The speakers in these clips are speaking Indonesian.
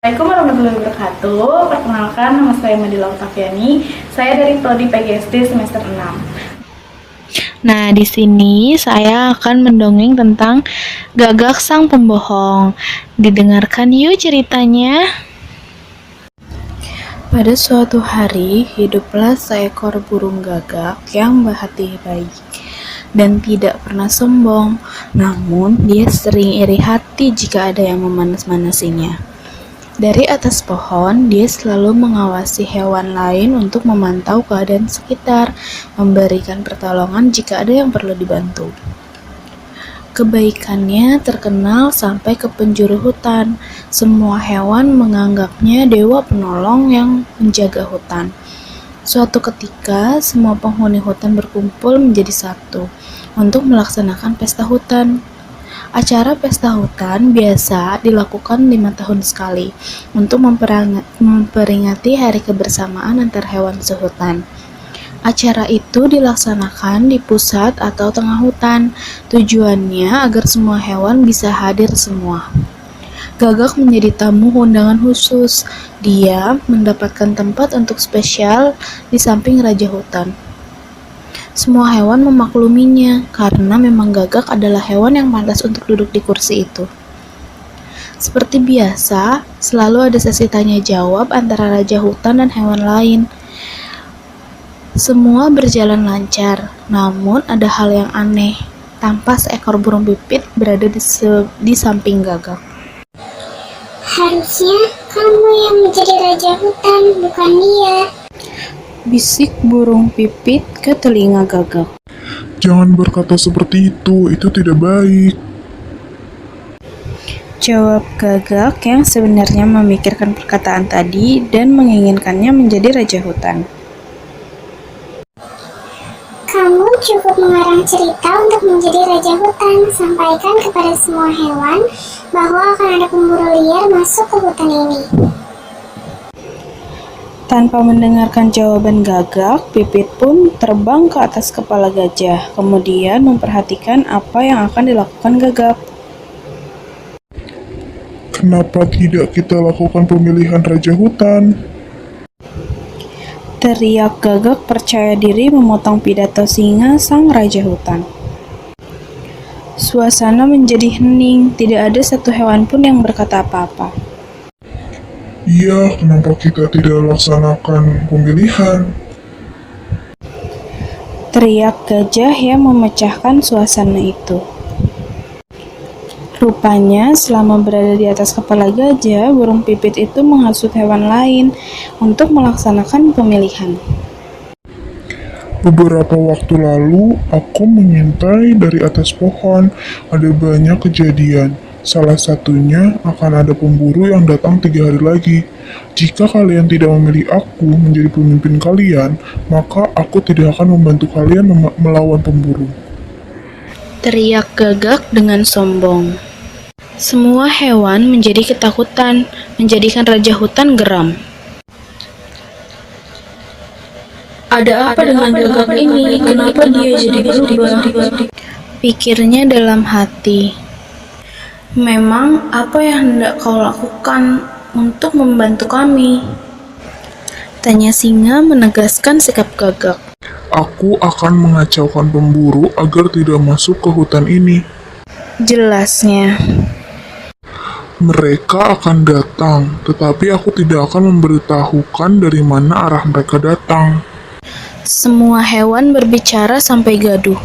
Assalamualaikum warahmatullahi wabarakatuh. Perkenalkan, nama saya Madila Oktaviani. Saya dari Prodi PGSD semester 6. Nah, di sini saya akan mendongeng tentang Gagak Sang Pembohong. Didengarkan yuk ceritanya. Pada suatu hari, hiduplah seekor burung gagak yang berhati baik dan tidak pernah sombong. Namun, dia sering iri hati jika ada yang memanas-manasinya. Dari atas pohon, dia selalu mengawasi hewan lain untuk memantau keadaan sekitar, memberikan pertolongan jika ada yang perlu dibantu. Kebaikannya terkenal sampai ke penjuru hutan. Semua hewan menganggapnya dewa penolong yang menjaga hutan. Suatu ketika, semua penghuni hutan berkumpul menjadi satu untuk melaksanakan pesta hutan. Acara pesta hutan biasa dilakukan 5 tahun sekali untuk memperingati hari kebersamaan antar hewan sehutan. Acara itu dilaksanakan di pusat atau tengah hutan. Tujuannya agar semua hewan bisa hadir semua. Gagak menjadi tamu undangan khusus. Dia mendapatkan tempat untuk spesial di samping raja hutan. Semua hewan memakluminya karena memang Gagak adalah hewan yang pantas untuk duduk di kursi itu. Seperti biasa, selalu ada sesi tanya jawab antara raja hutan dan hewan lain. Semua berjalan lancar, namun ada hal yang aneh. Tampak seekor burung pipit berada di samping Gagak. Harusnya kamu yang menjadi raja hutan, bukan dia. Bisik burung pipit ke telinga Gagak. Jangan berkata seperti itu tidak baik. Jawab Gagak yang sebenarnya memikirkan perkataan tadi dan menginginkannya menjadi raja hutan. Kamu cukup mengarang cerita untuk menjadi raja hutan. Sampaikan kepada semua hewan bahwa akan ada pemburu liar masuk ke hutan ini. Tanpa mendengarkan jawaban Gagak, Pipit pun terbang ke atas kepala gajah, kemudian memperhatikan apa yang akan dilakukan Gagak. Kenapa tidak kita lakukan pemilihan raja hutan? Teriak Gagak percaya diri memotong pidato singa sang raja hutan. Suasana menjadi hening, tidak ada satu hewan pun yang berkata apa-apa. Iya, kenapa kita tidak laksanakan pemilihan? Teriak gajah yang memecahkan suasana itu. Rupanya, selama berada di atas kepala gajah, burung pipit itu menghasut hewan lain untuk melaksanakan pemilihan. Beberapa waktu lalu, aku mengintai dari atas pohon. Ada banyak kejadian. Salah satunya akan ada pemburu yang datang 3 hari lagi. Jika kalian tidak memilih aku menjadi pemimpin kalian, maka aku tidak akan membantu kalian melawan pemburu. Teriak Gagak dengan sombong. Semua hewan menjadi ketakutan, menjadikan raja hutan geram. Ada apa dengan Gagak ini? Kenapa dia jadi berubah? Pikirnya dalam hati. Memang apa yang hendak kau lakukan untuk membantu kami? Tanya singa menegaskan sikap Gagak. Aku akan mengacaukan pemburu agar tidak masuk ke hutan ini. Jelasnya. Mereka akan datang, tetapi aku tidak akan memberitahukan dari mana arah mereka datang. Semua hewan berbicara sampai gaduh.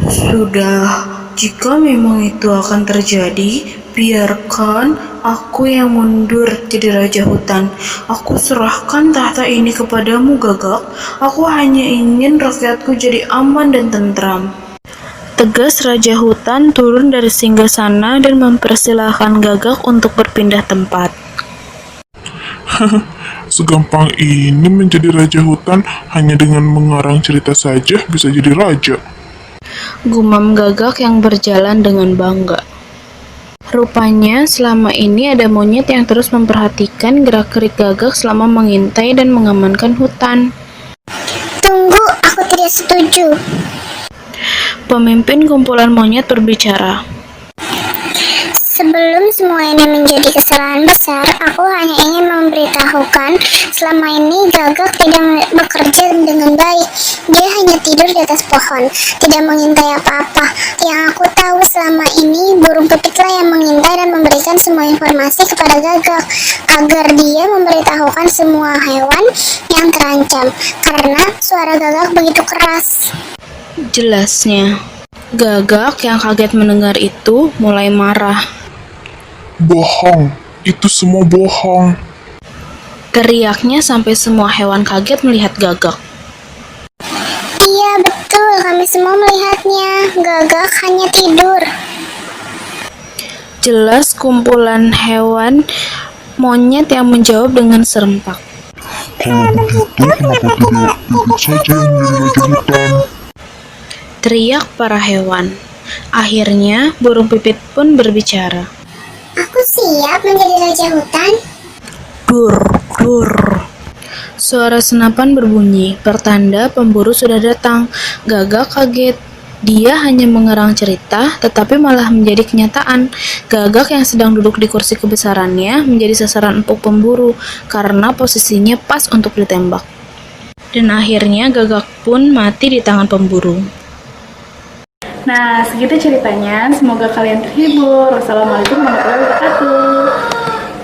Sudah, jika memang itu akan terjadi, biarkan aku yang mundur jadi raja hutan. Aku serahkan tahta ini kepadamu, Gagak. Aku hanya ingin rakyatku jadi aman dan tentram. Tegas raja hutan turun dari singgasana dan mempersilahkan Gagak untuk berpindah tempat. Segampang ini menjadi raja hutan, hanya dengan mengarang cerita saja bisa jadi raja. Gumam Gagak yang berjalan dengan bangga. Rupanya selama ini ada monyet yang terus memperhatikan gerak-gerik Gagak selama mengintai dan mengamankan hutan. Tunggu, aku tidak setuju. Pemimpin kumpulan monyet berbicara. Sebelum semua ini menjadi kesalahan besar, aku hanya ingin memberitahukan selama ini Gagak tidak bekerja dengan baik. Dia hanya tidur di atas pohon, tidak mengintai apa-apa. Yang aku tahu selama ini burung pipitlah yang mengintai dan memberikan semua informasi kepada Gagak agar dia memberitahukan semua hewan yang terancam karena suara Gagak begitu keras. Jelasnya, Gagak yang kaget mendengar itu mulai marah. Bohong, itu semua bohong. Teriaknya sampai semua hewan kaget melihat Gagak. Iya betul, kami semua melihatnya. Gagak hanya tidur. Jelas kumpulan hewan monyet yang menjawab dengan serempak. Kalau begitu, kenapa tidak Pipit saja yang menjadi raja hutan? Teriak para hewan. Akhirnya burung pipit pun berbicara. Aku siap menjadi raja hutan. Dur, dur. Suara senapan berbunyi, pertanda pemburu sudah datang. Gagak kaget. Dia hanya mengerang cerita, tetapi malah menjadi kenyataan. Gagak yang sedang duduk di kursi kebesarannya menjadi sasaran empuk pemburu karena posisinya pas untuk ditembak. Dan akhirnya Gagak pun mati di tangan pemburu. Nah, segitu ceritanya. Semoga kalian terhibur. Wassalamualaikum warahmatullahi wabarakatuh.